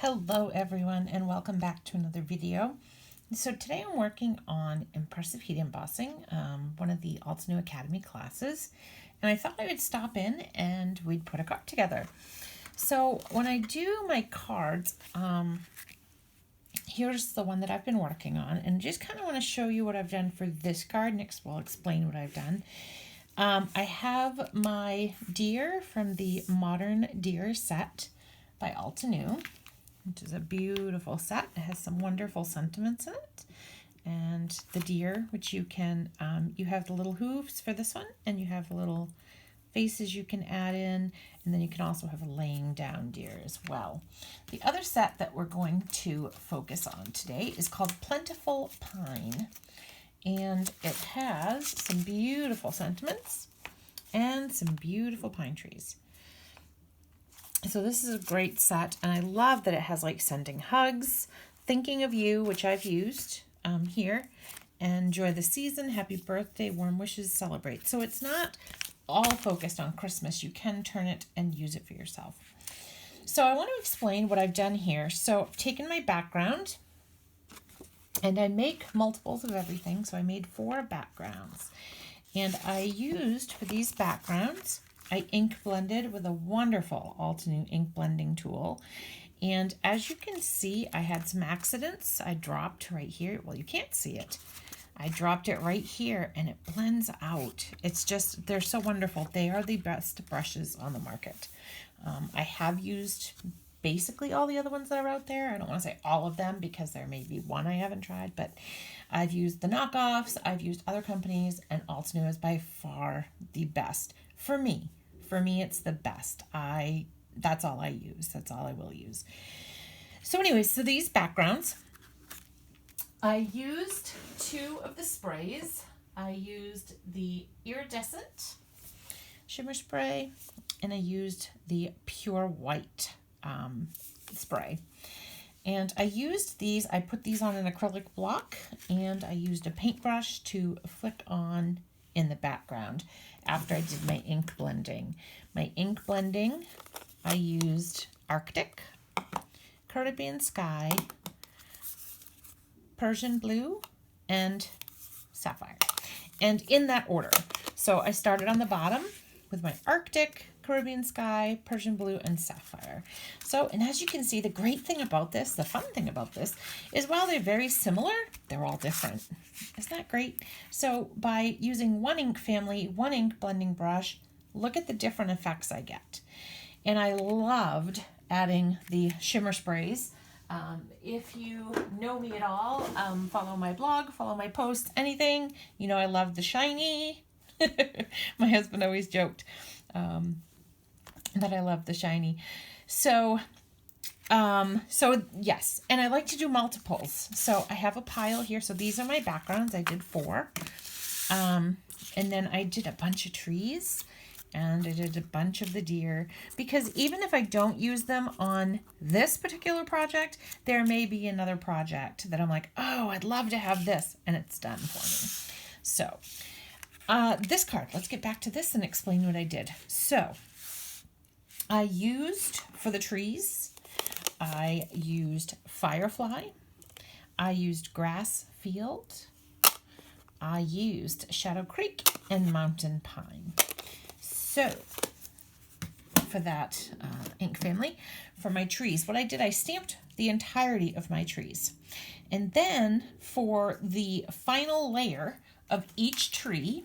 Hello everyone and welcome back to another video. So today I'm working on impressive heat embossing, one of the Altenew Academy classes, and I thought I would stop in and we'd put a card together. So when I do my cards, here's the one that I've been working on, and just kind of want to show you what I've done for this card. Next we'll explain what I've done. I have my deer from the Modern Deer set by Altenew, which is a beautiful set. It has some wonderful sentiments in it. And the deer, which you can, you have the little hooves for this one, and you have the little faces you can add in, and then you can also have a laying down deer as well. The other set that we're going to focus on today is called Plentiful Pine, and it has some beautiful sentiments and some beautiful pine trees. So this is a great set, and I love that it has like sending hugs, thinking of you, which I've used here, enjoy the season, happy birthday, warm wishes, celebrate. So it's not all focused on Christmas. You can turn it and use it for yourself. So I want to explain what I've done here. So I've taken my background, and I make multiples of everything. So I made 4 backgrounds, and I used for these backgrounds, I ink blended with a wonderful Altenew ink blending tool. And as you can see, I had some accidents. I dropped right here. Well, you can't see it. I dropped it right here and it blends out. It's just, they're so wonderful. They are the best brushes on the market. I have used basically all the other ones that are out there. I don't want to say all of them because there may be one I haven't tried, but I've used the knockoffs, I've used other companies, and Altenew is by far the best for me. For me, it's the best. That's all I use. That's all I will use. So anyways, so these backgrounds, I used 2 of the sprays. I used the iridescent shimmer spray, and I used the pure white spray. And I used these, I put these on an acrylic block, and I used a paintbrush to flick on in the background after I did my ink blending. My ink blending, I used Arctic, Caribbean Sky, Persian Blue, and Sapphire. And in that order. So I started on the bottom with my Arctic, Caribbean Sky, Persian Blue, and Sapphire. So, and as you can see, the great thing about this, the fun thing about this, is while they're very similar, they're all different. Isn't that great? So by using one ink family, one ink blending brush, look at the different effects I get. And I loved adding the shimmer sprays. If you know me at all, follow my blog, follow my posts, anything, you know I love the shiny. My husband always joked that I love the shiny. So yes, and I like to do multiples. So I have a pile here. So these are my backgrounds. I did 4. And then I did a bunch of trees, and I did a bunch of the deer, because even if I don't use them on this particular project, there may be another project that I'm like, oh, I'd love to have this, and it's done for me. So this card, let's get back to this and explain what I did. So I used, for the trees, I used Firefly, I used Grass Field, I used Shadow Creek, and Mountain Pine. So for that ink family, for my trees, what I did, I stamped the entirety of my trees. And then for the final layer of each tree,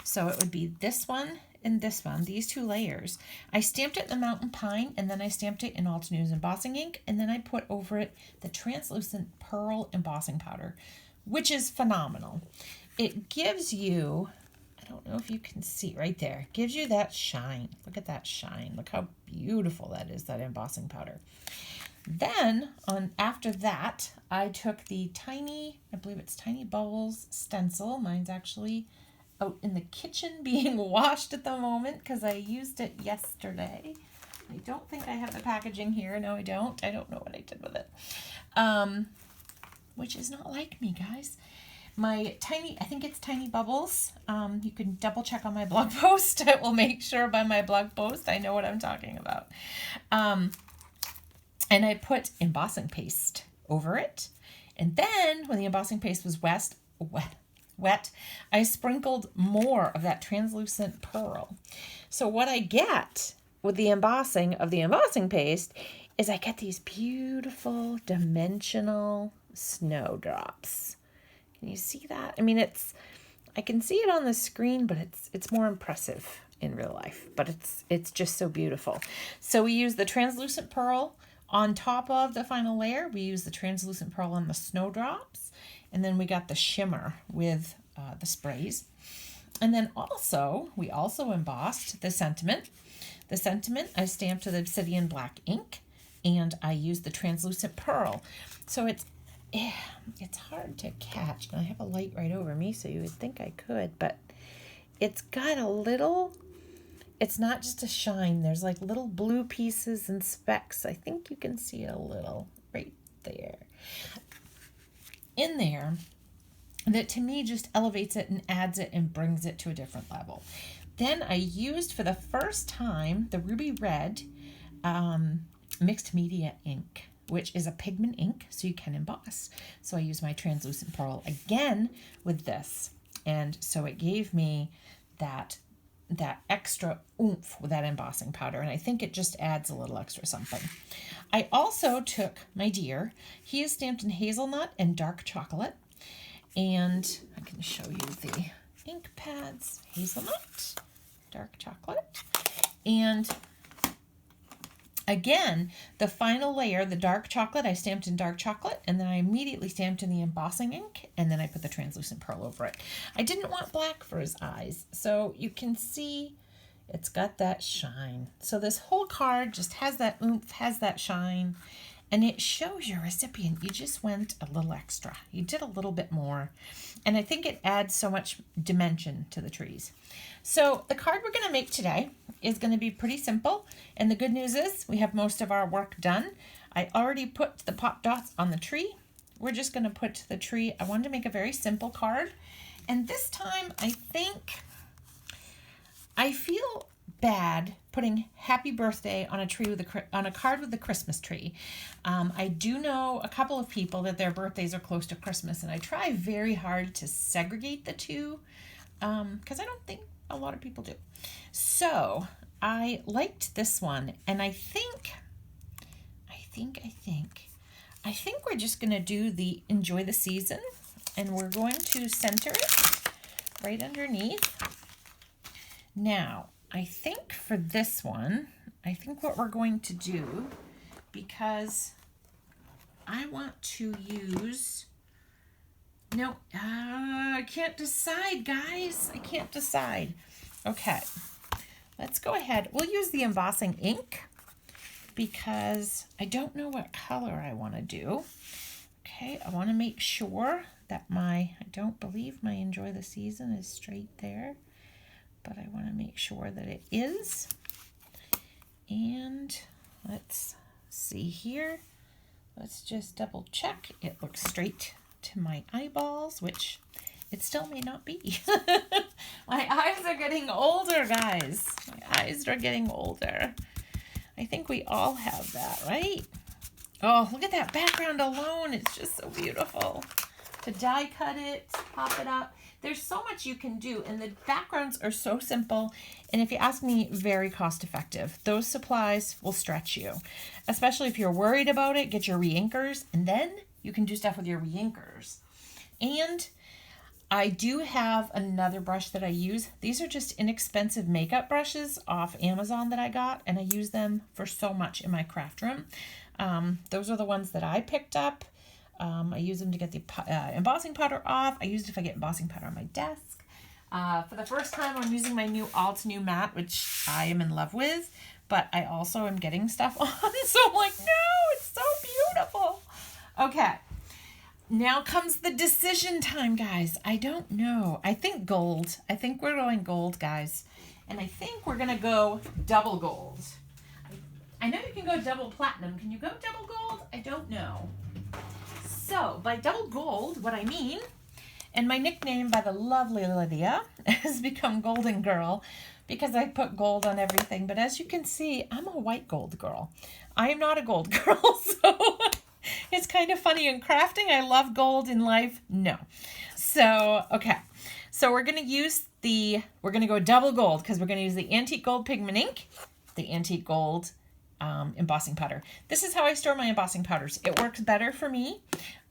so it would be this one and this one, these 2 layers, I stamped it in the Mountain Pine, and then I stamped it in Altenew's embossing ink, and then I put over it the translucent pearl embossing powder, which is phenomenal. It gives you, I don't know if you can see right there, gives you that shine. Look at that shine. Look how beautiful that is, that embossing powder. Then, after that, I took the tiny, I believe it's Tiny Bubbles stencil. Mine's actually out in the kitchen being washed at the moment because I used it yesterday. I don't think I have the packaging here. No, I don't. I don't know what I did with it. Which is not like me, guys. My tiny, I think it's Tiny Bubbles. You can double check on my blog post. I will make sure by my blog post I know what I'm talking about. And I put embossing paste over it. And then when the embossing paste was wet, I sprinkled more of that translucent pearl. So what I get with the embossing of the embossing paste is I get these beautiful dimensional snowdrops. Can you see that? I mean, I can see it on the screen, but it's more impressive in real life. But it's just so beautiful. So we use the translucent pearl on top of the final layer. We use the translucent pearl on the snowdrops, and then we got the shimmer with the sprays. And then we also embossed the sentiment. The sentiment I stamped with obsidian black ink, and I used the translucent pearl. So it's hard to catch, and I have a light right over me, so you would think I could, but it's got a little, it's not just a shine. There's like little blue pieces and specks. I think you can see it a little right there. In there, that to me just elevates it and adds it and brings it to a different level. Then I used for the first time the ruby red mixed media ink, which is a pigment ink, so you can emboss. So I used my translucent pearl again with this, and so it gave me that extra oomph with that embossing powder, and I think it just adds a little extra something. I also took my deer. He is stamped in hazelnut and dark chocolate, and I can show you the ink pads. Hazelnut, dark chocolate, and again, the final layer, the dark chocolate, I stamped in dark chocolate, and then I immediately stamped in the embossing ink, and then I put the translucent pearl over it. I didn't want black for his eyes, so you can see it's got that shine. So this whole card just has that oomph, has that shine, and it shows your recipient you just went a little extra. You did a little bit more, and I think it adds so much dimension to the trees. So the card we're going to make today is going to be pretty simple, and the good news is we have most of our work done. I already put the pop dots on the tree. We're just going to put the tree. I wanted to make a very simple card, and this time I feel bad putting happy birthday on a tree on a card with the Christmas tree. I do know a couple of people that their birthdays are close to Christmas, and I try very hard to segregate the two because I don't think a lot of people do. So I liked this one, and I think we're just going to do the enjoy the season, and we're going to center it right underneath. Now, I think for this one, what we're going to do, because I want to use, I can't decide, guys. I can't decide. Okay, let's go ahead. We'll use the embossing ink because I don't know what color I want to do. Okay, I want to make sure that I don't believe my enjoy the season is straight there, but I want to make sure that it is. And let's see here. Let's just double check. It looks straight to my eyeballs, which it still may not be. My eyes are getting older, guys. My eyes are getting older. I think we all have that, right? Oh, look at that background alone. It's just so beautiful. To die cut it, pop it up. There's so much you can do, and the backgrounds are so simple, and if you ask me, very cost effective. Those supplies will stretch you, especially if you're worried about it. Get your re-inkers, and then you can do stuff with your re-inkers. And I do have another brush that I use. These are just inexpensive makeup brushes off Amazon that I got, and I use them for so much in my craft room. Those are the ones that I picked up. I use them to get the embossing powder off. I use it if I get embossing powder on my desk. For the first time, I'm using my new Altenew mat, which I am in love with, but I also am getting stuff on, so I'm like, no, it's so beautiful. Okay, now comes the decision time, guys. I don't know. I think gold. I think we're going gold, guys, and I think we're going to go double gold. I know you can go double platinum. Can you go double gold? I don't know. So, by double gold, what I mean, and my nickname by the lovely Lydia has become Golden Girl because I put gold on everything. But as you can see, I'm a white gold girl. I am not a gold girl, so it's kind of funny. In crafting, I love gold. In life, no. So, okay. So we're going to go double gold because we're going to use the Antique Gold Pigment Ink, the Antique Gold embossing powder. This is how I store my embossing powders. It works better for me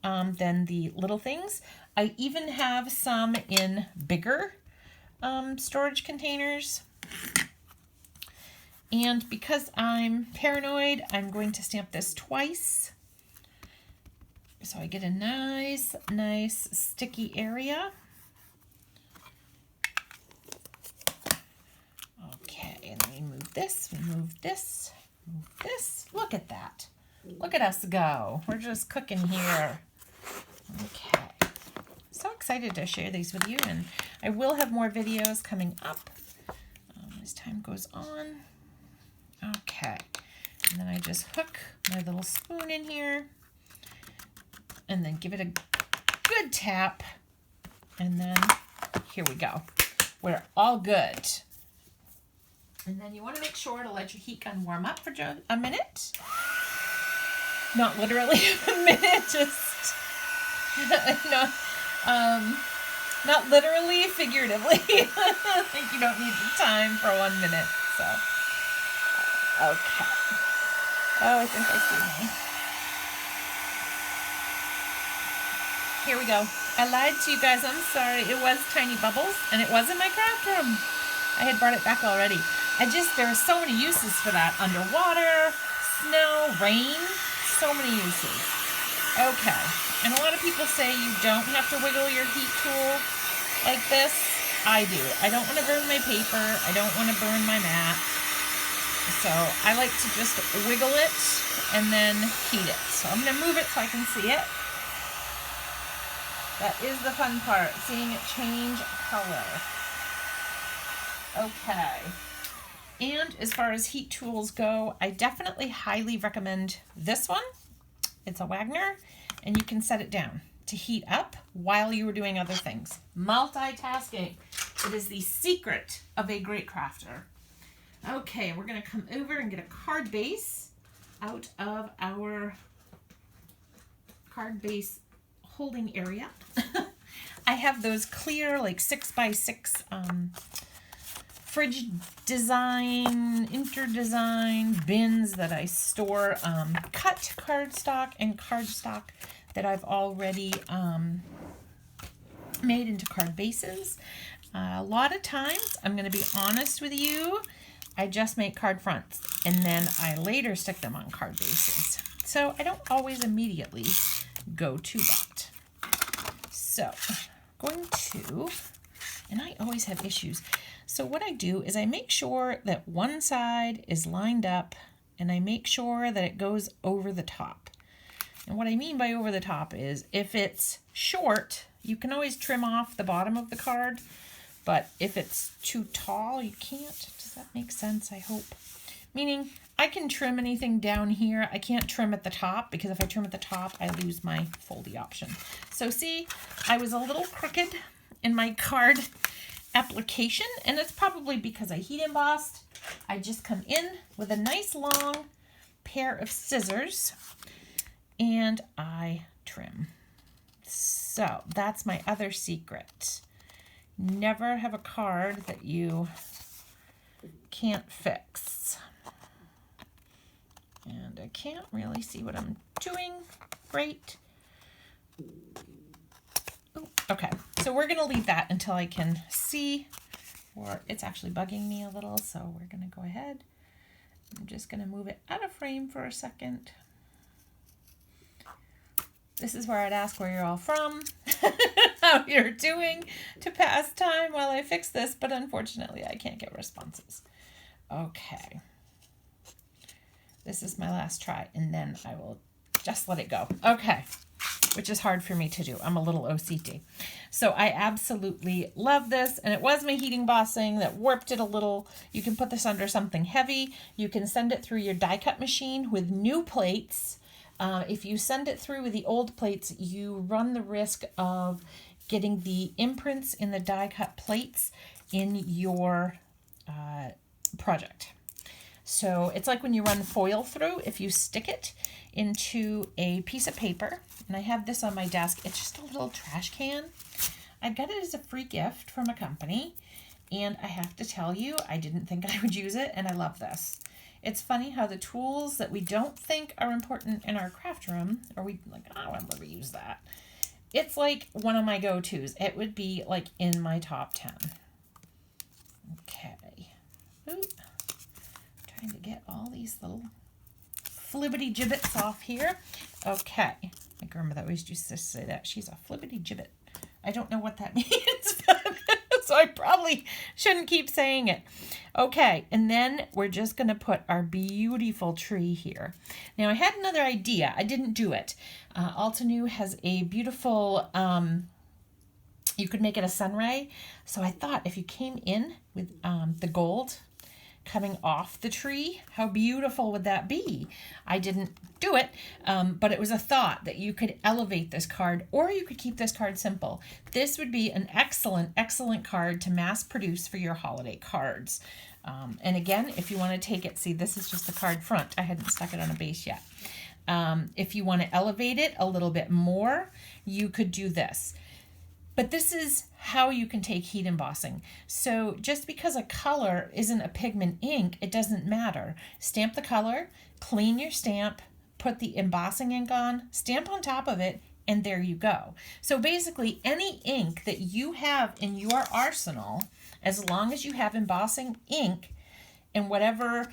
than the little things. I even have some in bigger storage containers. And because I'm paranoid, I'm going to stamp this twice. So I get a nice sticky area. Okay, and then we move this, move this. Look at that. Look at us go. We're just cooking here. Okay. So excited to share these with you, and I will have more videos coming up as time goes on. Okay. And then I just hook my little spoon in here and then give it a good tap. And then here we go. We're all good. And then you want to make sure to let your heat gun warm up for a minute. Not literally a minute, just not literally, figuratively. I think you don't need the time for 1 minute. So, okay. Oh, I think I see me. Here we go. I lied to you guys. I'm sorry. It was tiny bubbles, and it was in my craft room. I had brought it back already. There are so many uses for that. Underwater, snow, rain, so many uses. Okay, and a lot of people say you don't have to wiggle your heat tool like this. I do. I don't want to burn my paper. I don't want to burn my mat. So I like to just wiggle it and then heat it. So I'm going to move it so I can see it. That is the fun part, seeing it change color. Okay. And as far as heat tools go, I definitely highly recommend this one. It's a Wagner, and you can set it down to heat up while you are doing other things. Multitasking. It is the secret of a great crafter. Okay, we're going to come over and get a card base out of our card base holding area. I have those clear, like 6x6 fridge design, interdesign bins that I store cut cardstock and cardstock that I've already made into card bases. A lot of times, I'm going to be honest with you, I just make card fronts and then I later stick them on card bases. So I don't always immediately go to that. So going to, and I always have issues. So what I do is I make sure that one side is lined up and I make sure that it goes over the top. And what I mean by over the top is if it's short, you can always trim off the bottom of the card, but if it's too tall, you can't. Does that make sense? I hope. Meaning I can trim anything down here. I can't trim at the top because if I trim at the top, I lose my foldy option. So see, I was a little crooked in my card application, and it's probably because I heat embossed. I just come in with a nice long pair of scissors and I trim. So that's my other secret. Never have a card that you can't fix. And I can't really see what I'm doing. Great. Okay, so we're going to leave that until I can see, or it's actually bugging me a little, so we're going to go ahead. I'm just going to move it out of frame for a second. This is where I'd ask where you're all from, how you're doing to pass time while I fix this, but unfortunately I can't get responses. Okay. This is my last try, and then I will just let it go. Okay. Which is hard for me to do. I'm a little OCD. So I absolutely love this. And it was my heat embossing that warped it a little. You can put this under something heavy. You can send it through your die cut machine with new plates. If you send it through with the old plates, you run the risk of getting the imprints in the die cut plates in your project. So it's like when you run foil through, if you stick it into a piece of paper, and I have this on my desk, it's just a little trash can. I got it as a free gift from a company, and I have to tell you, I didn't think I would use it, and I love this. It's funny how the tools that we don't think are important in our craft room, or we like, oh, I'll never use that. It's like one of my go-tos. It would be like in my top 10. Okay. Ooh. Trying to get all these little flibbity gibbets off here. Okay. My grandmother always used to say that. She's a flibbity gibbet. I don't know what that means, so I probably shouldn't keep saying it. Okay, and then we're just going to put our beautiful tree here. Now, I had another idea. I didn't do it. Altenew has a beautiful, you could make it a sunray. So I thought if you came in with the gold coming off the tree, how beautiful would that be? I didn't do it, but it was a thought that you could elevate this card, or you could keep this card simple. This would be an excellent, excellent card to mass produce for your holiday cards. And again, if you want to take it, see, this is just the card front. I hadn't stuck it on a base yet. If you want to elevate it a little bit more, you could do this. But this is how you can take heat embossing. So just because a color isn't a pigment ink, it doesn't matter. Stamp the color, clean your stamp, put the embossing ink on, stamp on top of it, and there you go. So basically any ink that you have in your arsenal, as long as you have embossing ink and whatever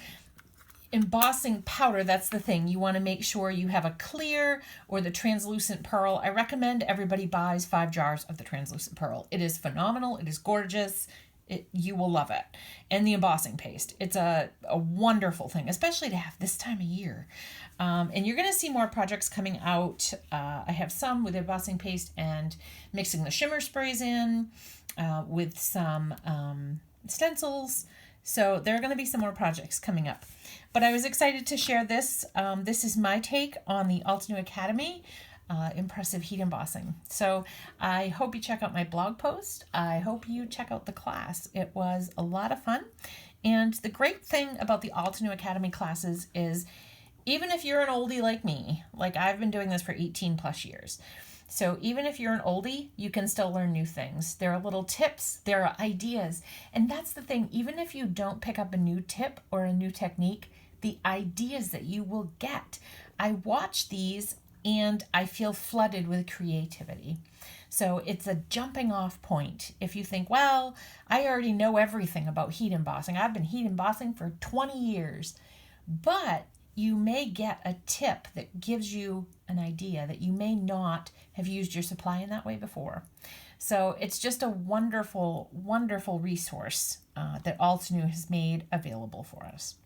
embossing powder, that's the thing. You want to make sure you have a clear or the translucent pearl. I recommend everybody buys 5 jars of the translucent pearl. It is phenomenal. It is gorgeous. You will love it. And the embossing paste. It's a wonderful thing, especially to have this time of year. And you're going to see more projects coming out. I have some with embossing paste and mixing the shimmer sprays in with some stencils. So there are going to be some more projects coming up. But I was excited to share this. This is my take on the Altenew Academy Impressive Heat Embossing. So I hope you check out my blog post. I hope you check out the class. It was a lot of fun. And the great thing about the Altenew Academy classes is even if you're an oldie like me, like I've been doing this for 18 plus years, so even if you're an oldie, you can still learn new things. There are little tips, there are ideas. And that's the thing, even if you don't pick up a new tip or a new technique, the ideas that you will get. I watch these and I feel flooded with creativity. So it's a jumping off point. If you think, well, I already know everything about heat embossing. I've been heat embossing for 20 years. But you may get a tip that gives you an idea that you may not have used your supply in that way before. So it's just a wonderful, wonderful resource that Altenew has made available for us.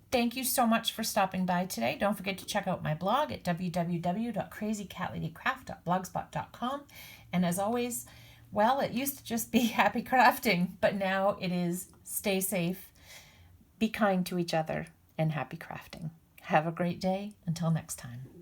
Thank you so much for stopping by today. Don't forget to check out my blog at www.crazycatladycraft.blogspot.com. And as always, well, it used to just be happy crafting, but now it is stay safe, be kind to each other, and happy crafting. Have a great day. Until next time.